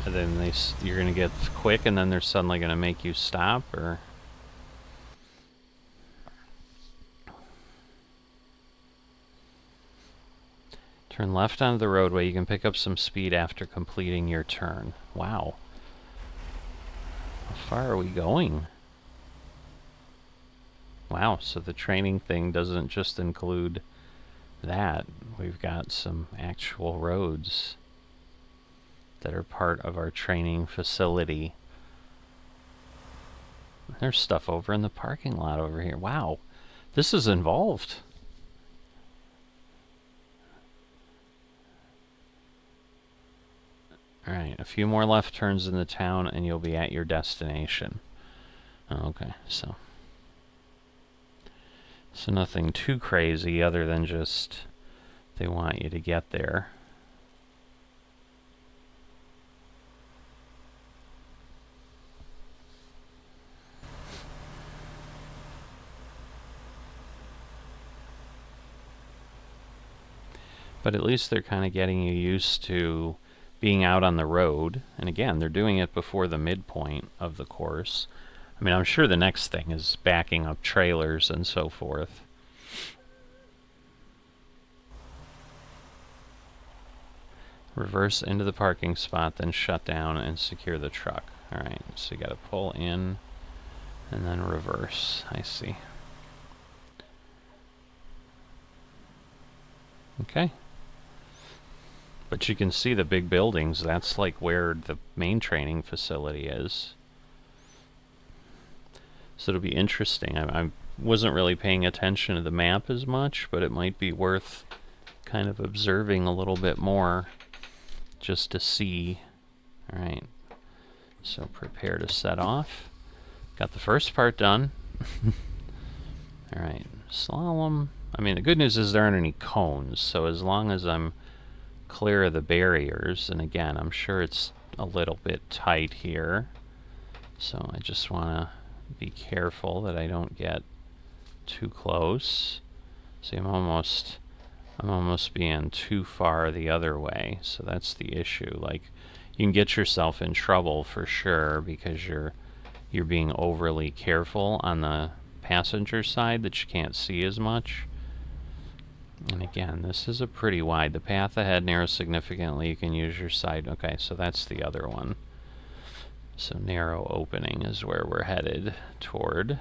And then you're going to get quick, and then they're suddenly going to make you stop, or... Turn left onto the roadway. You can pick up some speed after completing your turn. Wow. How far are we going? Wow, so the training thing doesn't just include that. We've got some actual roads that are part of our training facility. There's stuff over in the parking lot over here. Wow, this is involved. Alright, a few more left turns in the town and you'll be at your destination. Okay, so nothing too crazy other than just they want you to get there. But at least they're kind of getting you used to being out on the road. And again, they're doing it before the midpoint of the course. I mean, I'm sure the next thing is backing up trailers and so forth. Reverse into the parking spot, then shut down and secure the truck. Alright, so you gotta pull in and then reverse. I see. Okay. But you can see the big buildings. That's like where the main training facility is. So it'll be interesting. I wasn't really paying attention to the map as much, but it might be worth kind of observing a little bit more just to see. Alright, so prepare to set off. Got the first part done. Alright, slalom. I mean, the good news is there aren't any cones, so as long as I'm clear of the barriers, and again, I'm sure it's a little bit tight here, so I just want to be careful that I don't get too close. See, I'm almost being too far the other way, so that's the issue. Like, you can get yourself in trouble for sure because you're being overly careful on the passenger side that you can't see as much. And again, this is a pretty wide. The path ahead narrows significantly. You can use your side. Okay, so that's the other one. So narrow opening is where we're headed toward.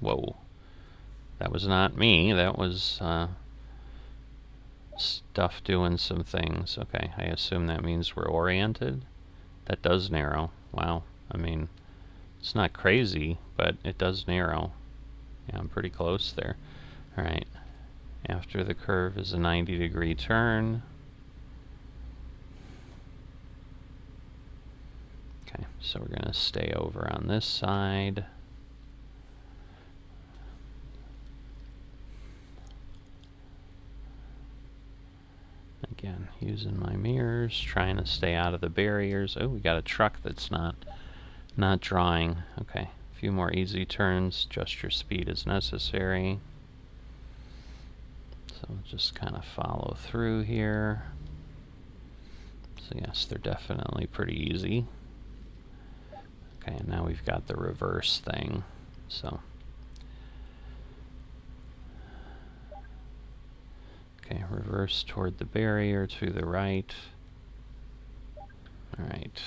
Whoa. That was not me. That was stuff doing some things. Okay, I assume that means we're oriented. That does narrow. Wow. I mean, it's not crazy, but it does narrow. Yeah, I'm pretty close there. Alright. After the curve is a 90-degree turn. Okay, so we're going to stay over on this side. Again, using my mirrors, trying to stay out of the barriers. Oh, we got a truck that's not drawing. Okay. Few more easy turns, adjust your speed as necessary. So just kind of follow through here. So yes, they're definitely pretty easy. Okay, and now we've got the reverse thing. So okay, reverse toward the barrier to the right. All right.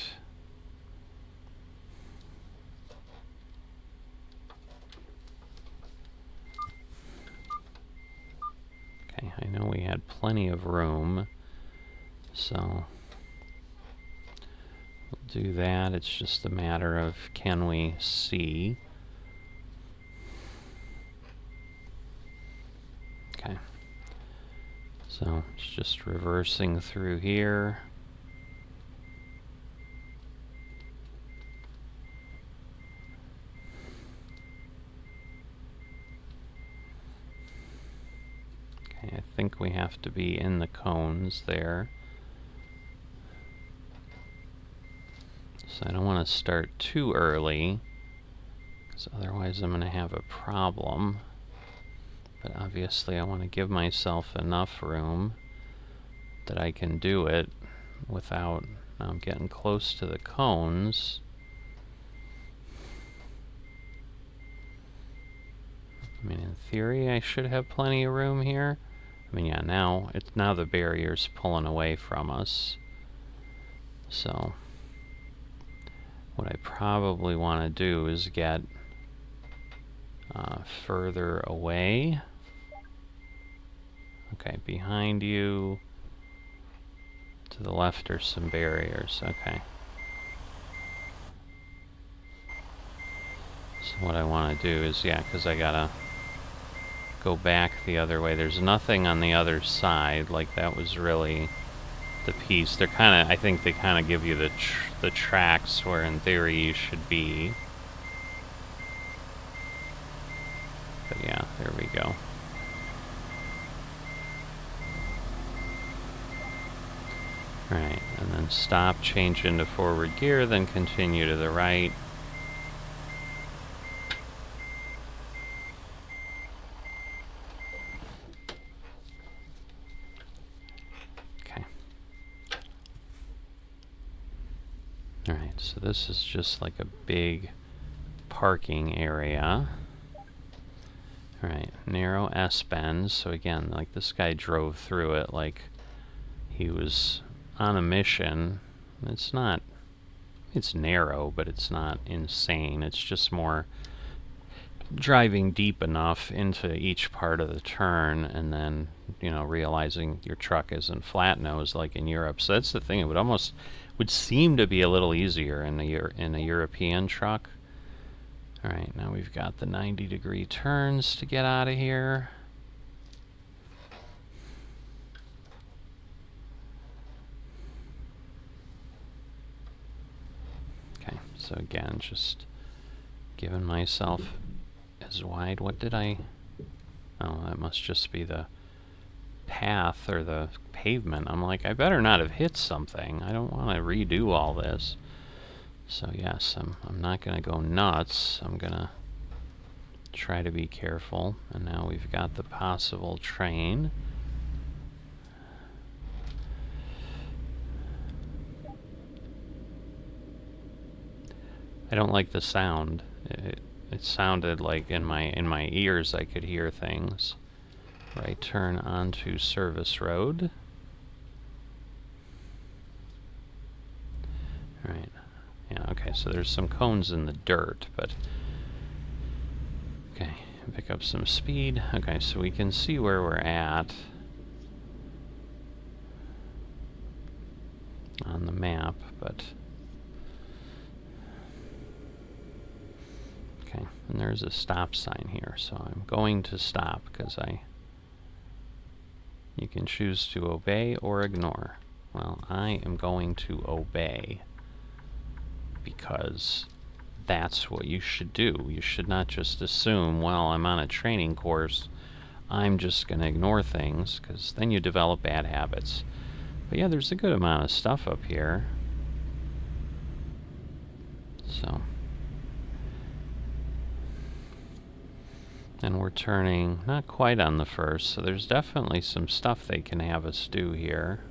I know we had plenty of room, so we'll do that. It's just a matter of, can we see? Okay. So it's just reversing through here. Okay, I think we have to be in the cones there. So I don't want to start too early, because otherwise I'm going to have a problem. But obviously I want to give myself enough room that I can do it without getting close to the cones. I mean, in theory I should have plenty of room here. I mean, yeah, now the barrier's pulling away from us. So what I probably want to do is get further away. Okay, behind you. To the left are some barriers. Okay. So what I want to do is, yeah, because I gotta go back the other way. There's nothing on the other side. Like, that was really the piece. They're kind of, I think they kind of give you the tracks where in theory you should be. But yeah, there we go. Alright, and then stop, change into forward gear, then continue to the right. Okay. Alright, so this is just like a big parking area. Alright, narrow S-bends. So again, like this guy drove through it like he was on a mission. It's not, it's narrow, but it's not insane. It's just more driving deep enough into each part of the turn and then, you know, realizing your truck isn't flat nose like in Europe. So that's the thing. It would seem to be a little easier in a European truck. Alright, now we've got the 90-degree turns to get out of here. Okay, so again, just giving myself as wide. What did I... Oh, that must just be the path or the pavement. I'm like, I better not have hit something. I don't want to redo all this. So yes, I'm not going to go nuts. I'm going to try to be careful. And now we've got the possible train. I don't like the sound. It sounded like in my ears I could hear things. Right turn onto service road. Alright. Yeah, okay, so there's some cones in the dirt, but... Okay, pick up some speed. Okay, so we can see where we're at on the map, but... Okay, and there's a stop sign here, so I'm going to stop, because you can choose to obey or ignore. Well, I am going to obey, because that's what you should do. You should not just assume, well, I'm on a training course, I'm just going to ignore things, because then you develop bad habits. But yeah, there's a good amount of stuff up here. So... And we're turning not quite on the first, so there's definitely some stuff they can have us do here.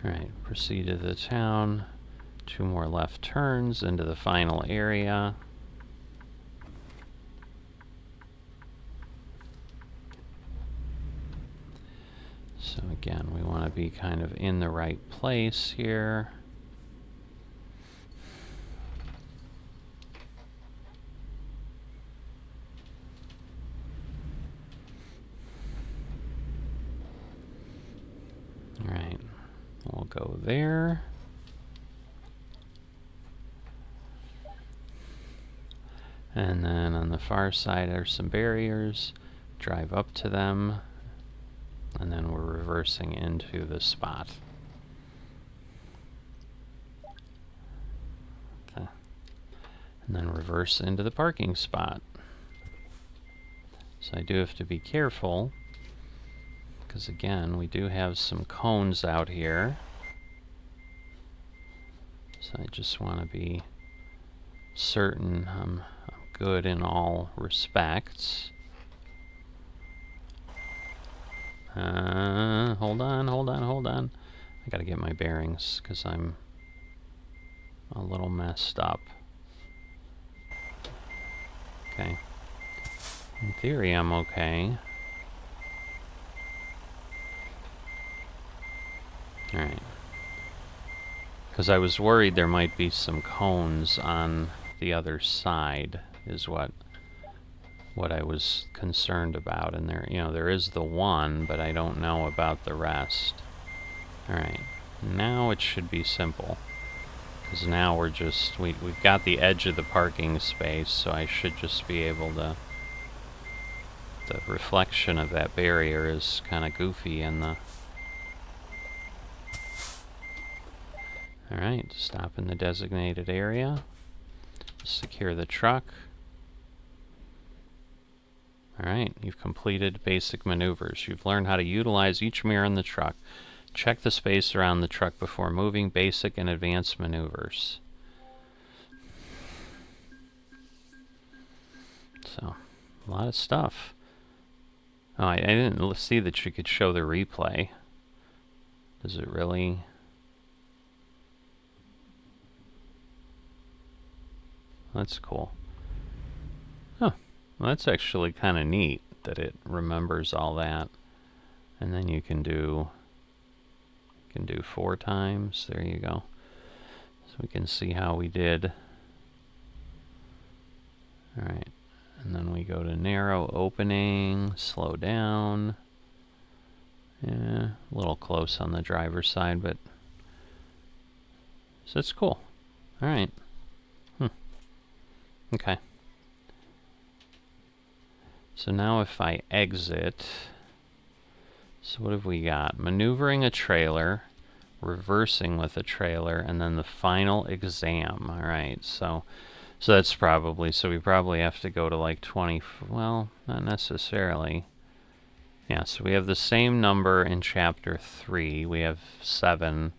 Alright, proceed to the town. 2 more left turns into the final area. So again, we want to be kind of in the right place here. Alright, We'll go there. And then on the far side are some barriers. Drive up to them. And then we're reversing into the spot. Okay. And then reverse into the parking spot. So I do have to be careful, because again, we do have some cones out here. So I just want to be certain I'm good in all respects. Hold on. I gotta get my bearings, because I'm a little messed up. Okay. In theory, I'm okay. Alright. Because I was worried there might be some cones on the other side, is what I was concerned about. And there, you know, there is the one, but I don't know about the rest. Alright. Now it should be simple. Because now we're just, we've got the edge of the parking space, so I should just be able to... The reflection of that barrier is kind of goofy in the... Alright, stop in the designated area. Secure the truck. Alright, you've completed basic maneuvers. You've learned how to utilize each mirror in the truck. Check the space around the truck before moving. Basic and advanced maneuvers. So, a lot of stuff. Oh, I didn't see that you could show the replay. Does it really? That's cool. Oh, well, that's actually kind of neat that it remembers all that. And then you can do 4 times. There you go. So we can see how we did. All right. And then we go to narrow opening, slow down. Yeah, a little close on the driver's side, but so it's cool. All right. Okay. So now if I exit, so what have we got? Maneuvering a trailer, reversing with a trailer, and then the final exam. All right. So that's probably, so we probably have to go to like 20, well, not necessarily. Yeah, so we have the same number in chapter 3. We have 7,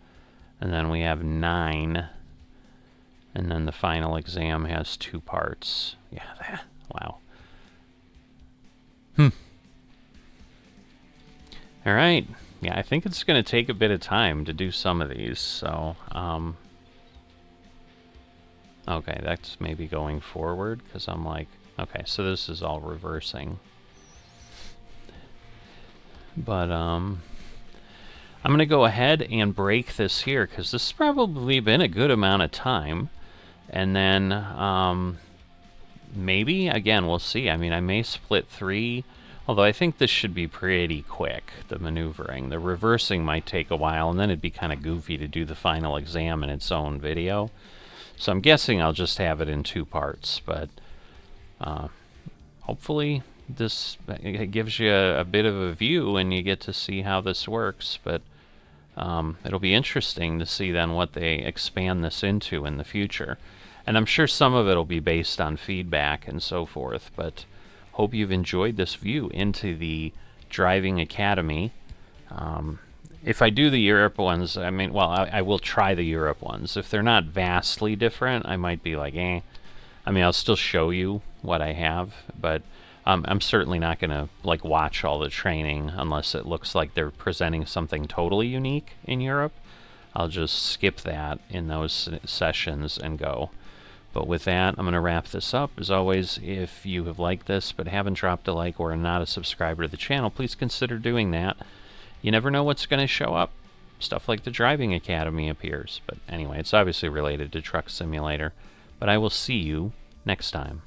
and then we have 9. And then the final exam has 2 parts. Yeah, wow. Alright. Yeah, I think it's going to take a bit of time to do some of these, so... Okay, that's maybe going forward, because I'm like... Okay, so this is all reversing. But, I'm going to go ahead and break this here, because this has probably been a good amount of time. And then, maybe, again, we'll see. I mean, I may split 3, although I think this should be pretty quick, the maneuvering. The reversing might take a while, and then it'd be kind of goofy to do the final exam in its own video. So I'm guessing I'll just have it in 2 parts, but hopefully this it gives you a bit of a view and you get to see how this works. But it'll be interesting to see then what they expand this into in the future. And I'm sure some of it will be based on feedback and so forth, but hope you've enjoyed this view into the Driving Academy. If I do the Europe ones, I mean, well, I will try the Europe ones. If they're not vastly different, I might be like, eh. I mean, I'll still show you what I have, but I'm certainly not going to like watch all the training unless it looks like they're presenting something totally unique in Europe. I'll just skip that in those sessions and go. But with that, I'm going to wrap this up. As always, if you have liked this but haven't dropped a like or are not a subscriber to the channel, please consider doing that. You never know what's going to show up. Stuff like the Driving Academy appears. But anyway, it's obviously related to Truck Simulator. But I will see you next time.